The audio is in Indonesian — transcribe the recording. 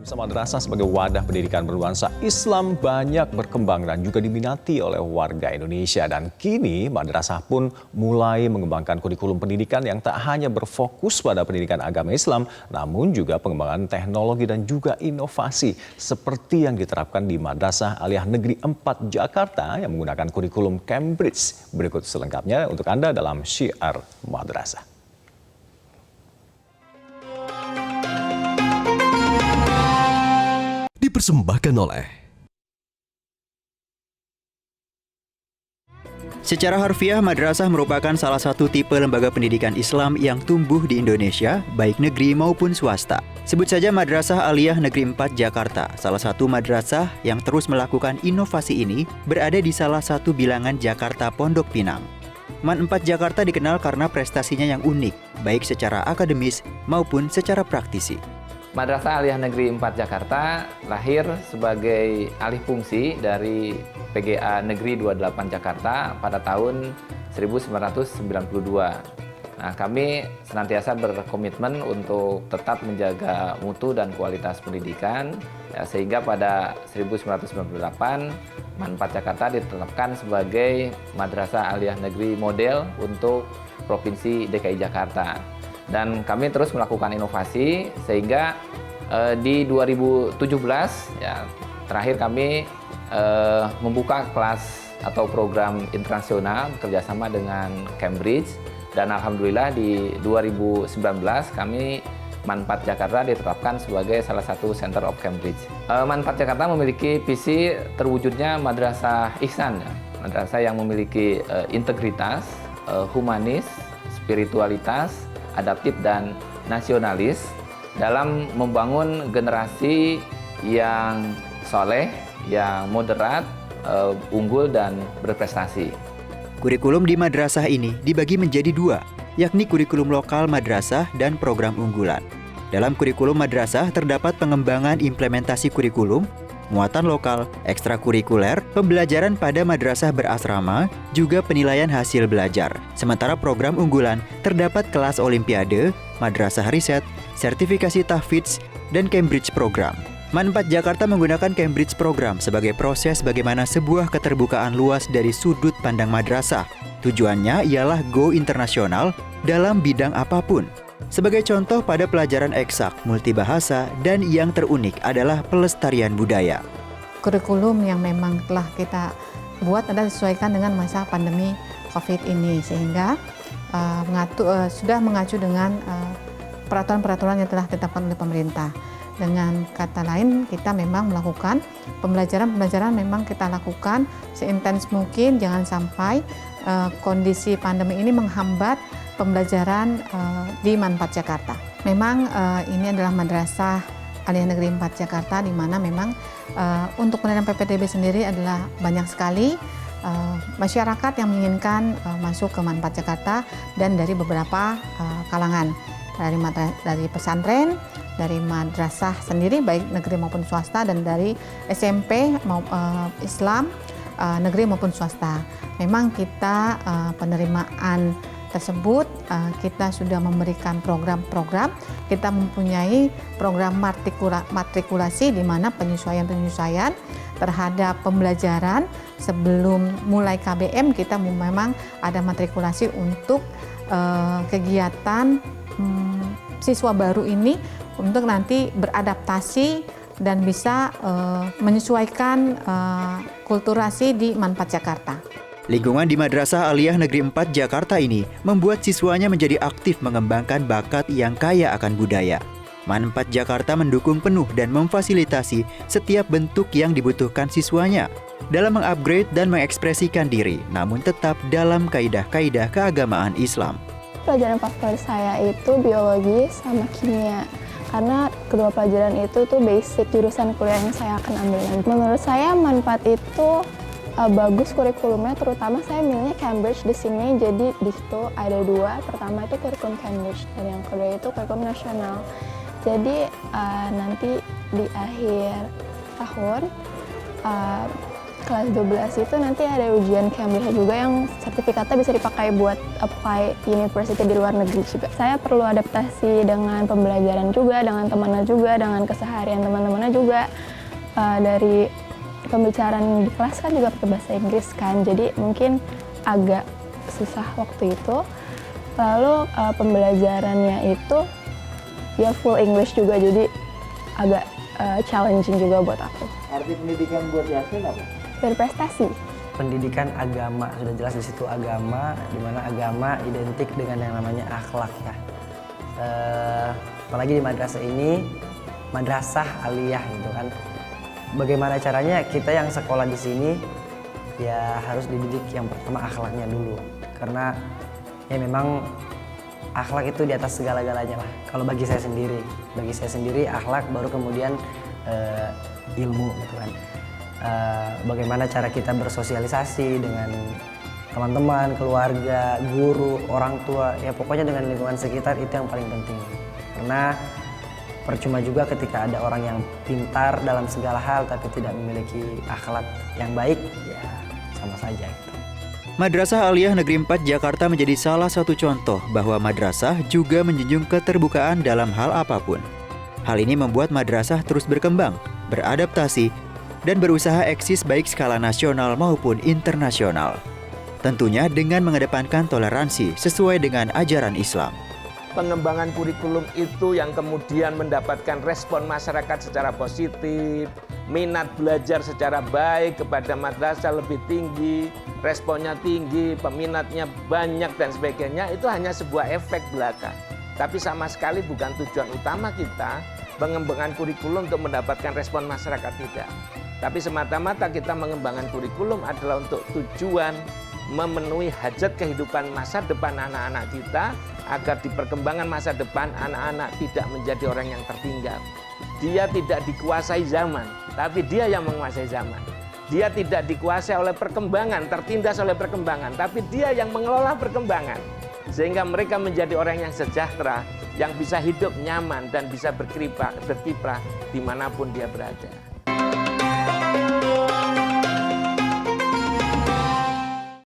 Madrasah sebagai wadah pendidikan bernuansa Islam banyak berkembang dan juga diminati oleh warga Indonesia. Dan kini madrasah pun mulai mengembangkan kurikulum pendidikan yang tak hanya berfokus pada pendidikan agama Islam, namun juga pengembangan teknologi dan juga inovasi seperti yang diterapkan di Madrasah Aliyah Negeri 4 Jakarta yang menggunakan kurikulum Cambridge. Berikut selengkapnya untuk Anda dalam Syiar Madrasah. Dipersembahkan oleh. Secara harfiah, madrasah merupakan salah satu tipe lembaga pendidikan Islam yang tumbuh di Indonesia, baik negeri maupun swasta. Sebut saja Madrasah Aliyah Negeri 4 Jakarta, salah satu madrasah yang terus melakukan inovasi ini berada di salah satu bilangan Jakarta Pondok Pinang. MAN 4 Jakarta dikenal karena prestasinya yang unik, baik secara akademis maupun secara praktisi. Madrasah Aliyah Negeri 4 Jakarta lahir sebagai alih fungsi dari PGA Negeri 28 Jakarta pada tahun 1992. Nah, kami senantiasa berkomitmen untuk tetap menjaga mutu dan kualitas pendidikan, ya, sehingga pada 1998 MAN 4 Jakarta ditetapkan sebagai Madrasah Aliyah Negeri model untuk Provinsi DKI Jakarta. Dan kami terus melakukan inovasi sehingga di 2017 ya terakhir kami membuka kelas atau program internasional bekerjasama dengan Cambridge, dan alhamdulillah di 2019 kami MAN 4 Jakarta ditetapkan sebagai salah satu Center of Cambridge. MAN 4 Jakarta memiliki visi terwujudnya madrasah ihsan, ya. Madrasah yang memiliki integritas, humanis, spiritualitas, adaptif dan nasionalis dalam membangun generasi yang soleh, yang moderat, unggul dan berprestasi. Kurikulum di madrasah ini dibagi menjadi dua, yakni kurikulum lokal madrasah dan program unggulan. Dalam kurikulum madrasah terdapat pengembangan implementasi kurikulum, muatan lokal, ekstrakurikuler, pembelajaran pada madrasah berasrama, juga penilaian hasil belajar. Sementara program unggulan terdapat kelas olimpiade, madrasah riset, sertifikasi tahfidz, dan Cambridge program. MAN 4 Jakarta menggunakan Cambridge program sebagai proses bagaimana sebuah keterbukaan luas dari sudut pandang madrasah. Tujuannya ialah go internasional dalam bidang apapun. Sebagai contoh pada pelajaran eksak, multibahasa, dan yang terunik adalah pelestarian budaya. Kurikulum yang memang telah kita buat adalah disesuaikan dengan masa pandemi COVID ini, sehingga sudah mengacu dengan peraturan-peraturan yang telah ditetapkan oleh pemerintah. Dengan kata lain, kita memang melakukan pembelajaran memang kita lakukan seintens mungkin, jangan sampai kondisi pandemi ini menghambat pembelajaran di MAN 4 Jakarta. Memang ini adalah Madrasah Aliyah Negeri 4 Jakarta, di mana memang untuk penerimaan PPDB sendiri adalah banyak sekali masyarakat yang menginginkan masuk ke MAN 4 Jakarta, dan dari beberapa kalangan, dari pesantren, dari madrasah sendiri baik negeri maupun swasta, dan dari SMP Islam negeri maupun swasta. Memang kita penerimaan tersebut kita sudah memberikan program-program, kita mempunyai program matrikulasi di mana penyesuaian terhadap pembelajaran sebelum mulai KBM. Kita memang ada matrikulasi untuk kegiatan siswa baru ini untuk nanti beradaptasi dan bisa menyesuaikan kulturasi di MAN 4 Jakarta. Lingkungan di Madrasah Aliyah Negeri 4 Jakarta ini membuat siswanya menjadi aktif mengembangkan bakat yang kaya akan budaya. MAN 4 Jakarta mendukung penuh dan memfasilitasi setiap bentuk yang dibutuhkan siswanya dalam mengupgrade dan mengekspresikan diri, namun tetap dalam kaidah-kaidah keagamaan Islam. Pelajaran favorit saya itu biologi sama kimia, karena kedua pelajaran itu tuh basic jurusan kuliah yang saya akan ambil nanti. Menurut saya MAN 4 itu bagus kurikulumnya, terutama saya milihnya Cambridge di sini. Jadi di situ ada dua, pertama itu kurikulum Cambridge dan yang kedua itu kurikulum nasional. Jadi nanti di akhir tahun Kelas 12 itu nanti ada ujian Cambridge juga yang sertifikatnya bisa dipakai buat apply university di luar negeri juga. Saya perlu adaptasi dengan pembelajaran juga, dengan temannya juga, dengan keseharian teman-temannya juga. Dari pembicaraan di kelas kan juga pakai bahasa Inggris kan, jadi mungkin agak susah waktu itu. Lalu pembelajarannya itu ya full English juga, jadi agak challenging juga buat aku. Arti pendidikan buat Yasmin apa? Berprestasi. Pendidikan agama, sudah jelas di situ agama, di mana agama identik dengan yang namanya akhlak ya. Apalagi di madrasah ini, madrasah aliyah gitu kan. Bagaimana caranya kita yang sekolah di sini ya harus dididik yang pertama akhlaknya dulu. Karena ya memang akhlak itu di atas segala-galanya lah. Kalau bagi saya sendiri akhlak baru kemudian ilmu gitu kan. Bagaimana cara kita bersosialisasi dengan teman-teman, keluarga, guru, orang tua, ya pokoknya dengan lingkungan sekitar itu yang paling penting. Karena percuma juga ketika ada orang yang pintar dalam segala hal tapi tidak memiliki akhlak yang baik, ya sama saja gitu. Madrasah Aliyah Negeri 4 Jakarta menjadi salah satu contoh bahwa madrasah juga menjunjung keterbukaan dalam hal apapun. Hal ini membuat madrasah terus berkembang, beradaptasi, dan berusaha eksis baik skala nasional maupun internasional. Tentunya dengan mengedepankan toleransi sesuai dengan ajaran Islam. Pengembangan kurikulum itu yang kemudian mendapatkan respon masyarakat secara positif, minat belajar secara baik kepada madrasah lebih tinggi, responnya tinggi, peminatnya banyak dan sebagainya, itu hanya sebuah efek belaka. Tapi sama sekali bukan tujuan utama kita pengembangan kurikulum untuk mendapatkan respon masyarakat, tidak. Tapi semata-mata kita mengembangkan kurikulum adalah untuk tujuan memenuhi hajat kehidupan masa depan anak-anak kita, agar di perkembangan masa depan anak-anak tidak menjadi orang yang tertinggal. Dia tidak dikuasai zaman, tapi dia yang menguasai zaman. Dia tidak dikuasai oleh perkembangan, tertindas oleh perkembangan, tapi dia yang mengelola perkembangan. Sehingga mereka menjadi orang yang sejahtera, yang bisa hidup nyaman dan bisa berkiprah dimanapun dia berada.